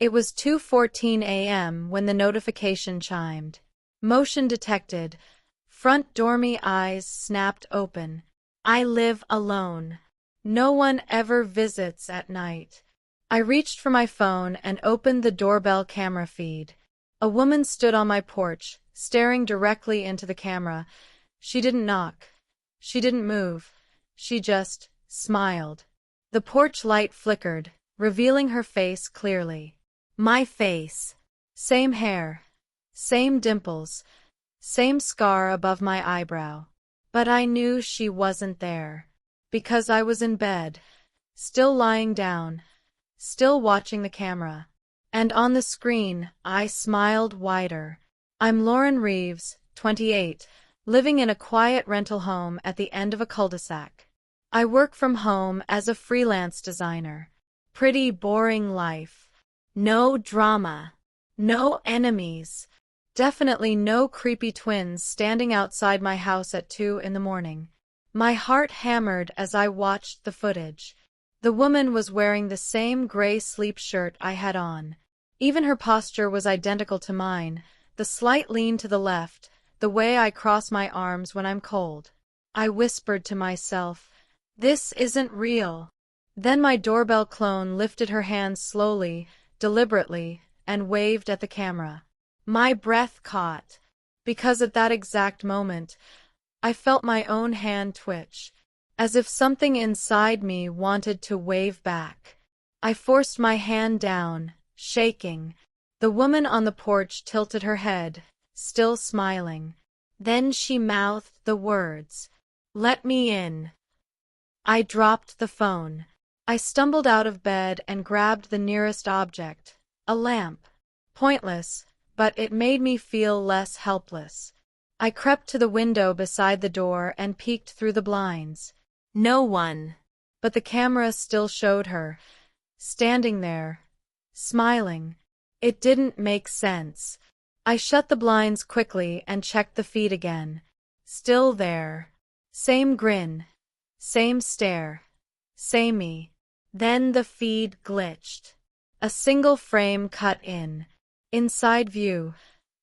It was 2:14 a.m. when the notification chimed. Motion detected. Front dormy eyes snapped open. I live alone. No one ever visits at night. I reached for my phone and opened the doorbell camera feed. A woman stood on my porch, staring directly into the camera. She didn't knock. She didn't move. She just smiled. The porch light flickered, revealing her face clearly. My face. Same hair. Same dimples. Same scar above my eyebrow. But I knew she wasn't there. Because I was in bed. Still lying down. Still watching the camera. And on the screen, I smiled wider. I'm Lauren Reeves, 28, living in a quiet rental home at the end of a cul-de-sac. I work from home as a freelance designer. Pretty boring life. No drama. No enemies. Definitely no creepy twins standing outside my house at 2 in the morning. My heart hammered as I watched the footage. The woman was wearing the same gray sleep shirt I had on. Even her posture was identical to mine, the slight lean to the left, the way I cross my arms when I'm cold. I whispered to myself, "This isn't real." Then my doorbell clone lifted her hand slowly, deliberately, and waved at the camera. My breath caught, because at that exact moment, I felt my own hand twitch, as if something inside me wanted to wave back. I forced my hand down, shaking. The woman on the porch tilted her head, still smiling. Then she mouthed the words, "Let me in." I dropped the phone. I stumbled out of bed and grabbed the nearest object, a lamp. Pointless, but it made me feel less helpless. I crept to the window beside the door and peeked through the blinds. No one. But the camera still showed her, standing there, smiling. It didn't make sense. I shut the blinds quickly and checked the feed again. Still there. Same grin. Same stare. Samey. Then the feed glitched. A single frame cut in. Inside view.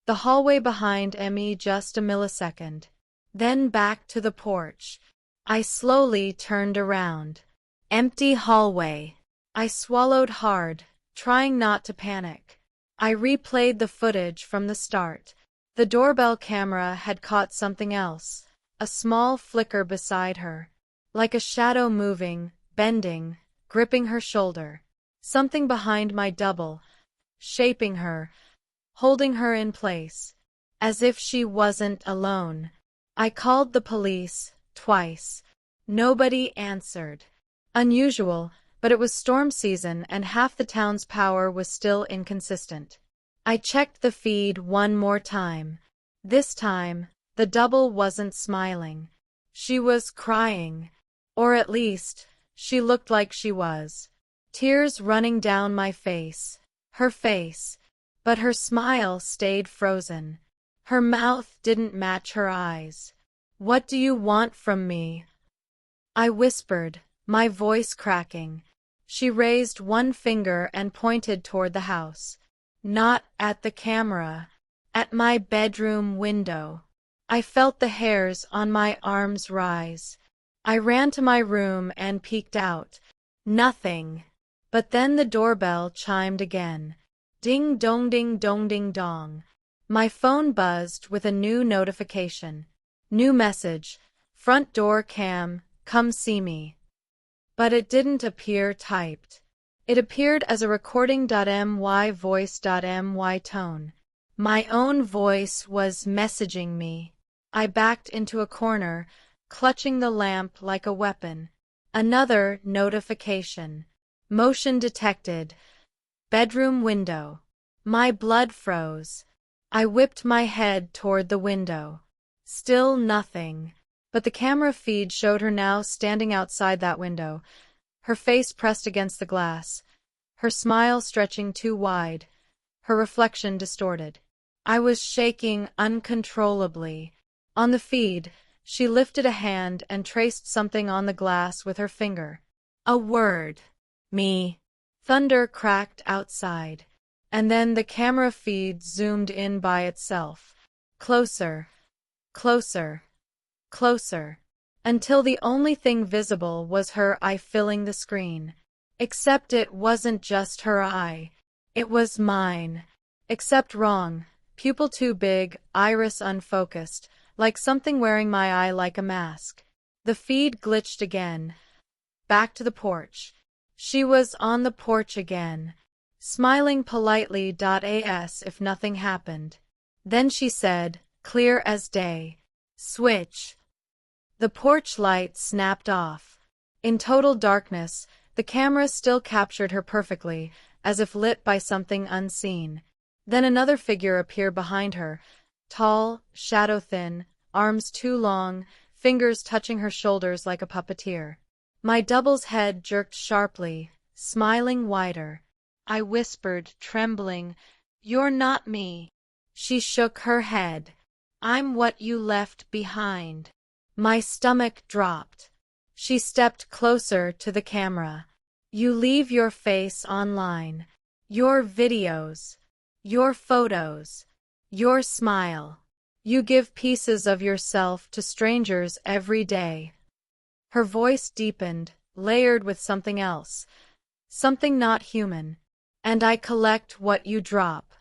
The hallway behind me just a millisecond. Then back to the porch. I slowly turned around. Empty hallway. I swallowed hard, trying not to panic. I replayed the footage from the start. The doorbell camera had caught something else. A small flicker beside her. Like a shadow moving, bending, gripping her shoulder. Something behind my double. Shaping her. Holding her in place. As if she wasn't alone. I called the police, twice. Nobody answered. Unusual, but it was storm season and half the town's power was still inconsistent. I checked the feed one more time. This time, the double wasn't smiling. She was crying. Or at least, she looked like she was. Tears running down my face. Her face. But her smile stayed frozen. Her mouth didn't match her eyes. "What do you want from me?" I whispered, my voice cracking. She raised one finger and pointed toward the house. Not at the camera. At my bedroom window. I felt the hairs on my arms rise. I ran to my room and peeked out. Nothing. But then the doorbell chimed again. Ding dong ding dong ding dong. My phone buzzed with a new notification. New message. Front door cam, come see me. But it didn't appear typed. It appeared as a recording.my voice.my tone. My own voice was messaging me. I backed into a corner, clutching the lamp like a weapon. Another notification. Motion detected. Bedroom window. My blood froze. I whipped my head toward the window. Still nothing. But the camera feed showed her now standing outside that window, her face pressed against the glass, her smile stretching too wide, her reflection distorted. I was shaking uncontrollably. On the feed, she lifted a hand and traced something on the glass with her finger. A word. Me. Thunder cracked outside. And then the camera feed zoomed in by itself. Closer, closer, closer, until the only thing visible was her eye filling the screen. Except it wasn't just her eye. It was mine. Except wrong. Pupil too big, iris unfocused, like something wearing my eye like a mask. The feed glitched again. Back to the porch. She was on the porch again, smiling politely. As if nothing happened. Then she said, clear as day, switch. The porch light snapped off. In total darkness, the camera still captured her perfectly, as if lit by something unseen. Then another figure appeared behind her, tall, shadow-thin, arms too long, fingers touching her shoulders like a puppeteer. My double's head jerked sharply, smiling wider. I whispered, trembling, "You're not me." She shook her head. "I'm what you left behind." My stomach dropped. She stepped closer to the camera. "You leave your face online. Your videos. Your photos. Your smile. You give pieces of yourself to strangers every day." Her voice deepened, layered with something else. Something not human. "And I collect what you drop."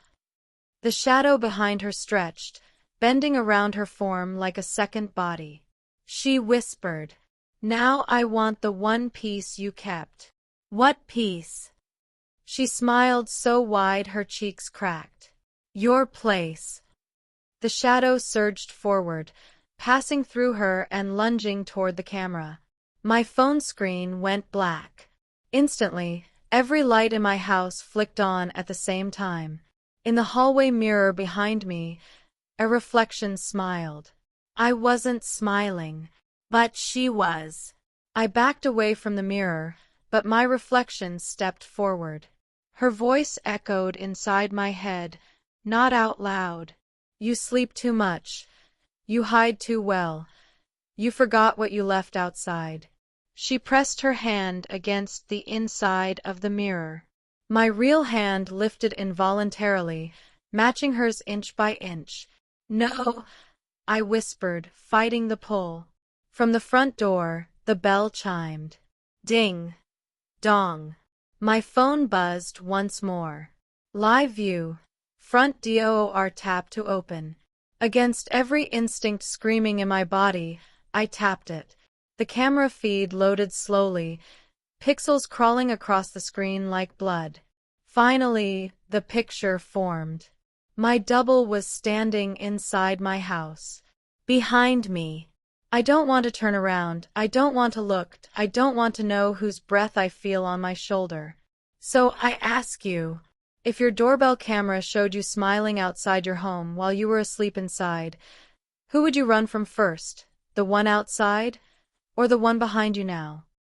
The shadow behind her stretched, bending around her form like a second body. She whispered, "Now I want the one piece you kept." "What piece?" She smiled so wide her cheeks cracked. "Your place." The shadow surged forward, passing through her and lunging toward the camera. My phone screen went black. Instantly, every light in my house flicked on at the same time. In the hallway mirror behind me, a reflection smiled. I wasn't smiling, but she was. I backed away from the mirror, but my reflection stepped forward. Her voice echoed inside my head, not out loud. "You sleep too much. You hide too well. You forgot what you left outside." She pressed her hand against the inside of the mirror. My real hand lifted involuntarily, matching hers inch by inch. "No," I whispered, fighting the pull. From the front door, the bell chimed. Ding. Dong. My phone buzzed once more. Live view. Front door tap to open. Against every instinct screaming in my body, I tapped it. The camera feed loaded slowly, pixels crawling across the screen like blood. Finally, the picture formed. My double was standing inside my house. Behind me. I don't want to turn around, I don't want to look, I don't want to know whose breath I feel on my shoulder. So I ask you, if your doorbell camera showed you smiling outside your home while you were asleep inside, who would you run from first? The one outside? Or the one behind you now?